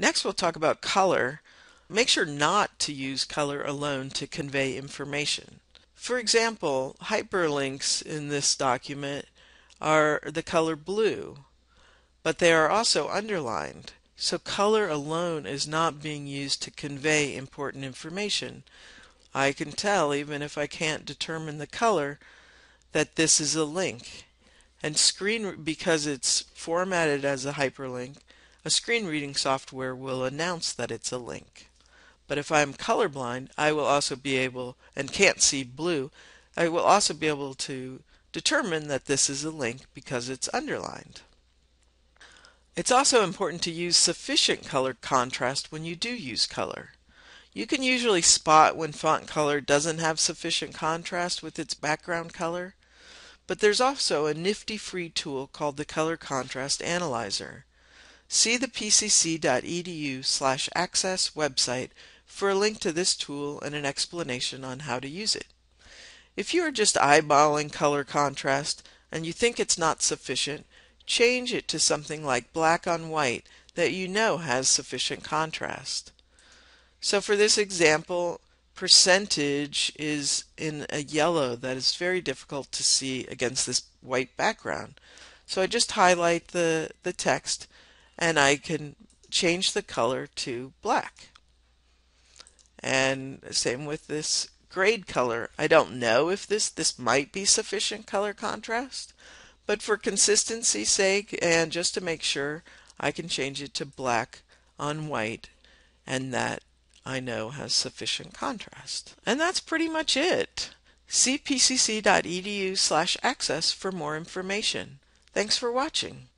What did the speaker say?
Next, we'll talk about color. Make sure not to use color alone to convey information. For example, hyperlinks in this document are the color blue, but they are also underlined. So color alone is not being used to convey important information. I can tell, even if I can't determine the color, that this is a link. And because it's formatted as a hyperlink, a screen reading software will announce that it's a link. But if I'm colorblind, I will also be able, and can't see blue, I will also be able to determine that this is a link because it's underlined. It's also important to use sufficient color contrast when you do use color. You can usually spot when font color doesn't have sufficient contrast with its background color, but there's also a nifty free tool called the Colour Contrast Analyser. See the pcc.edu/access website for a link to this tool and an explanation on how to use it. If you are just eyeballing color contrast and you think it's not sufficient, change it to something like black on white that you know has sufficient contrast. So for this example, percentage is in a yellow that is very difficult to see against this white background. So I just highlight the text and I can change the color to black. And same with this grade color. I don't know if this might be sufficient color contrast, but for consistency's sake and just to make sure, I can change it to black on white, and that I know has sufficient contrast. And that's pretty much it. See pcc.edu/access for more information. Thanks for watching.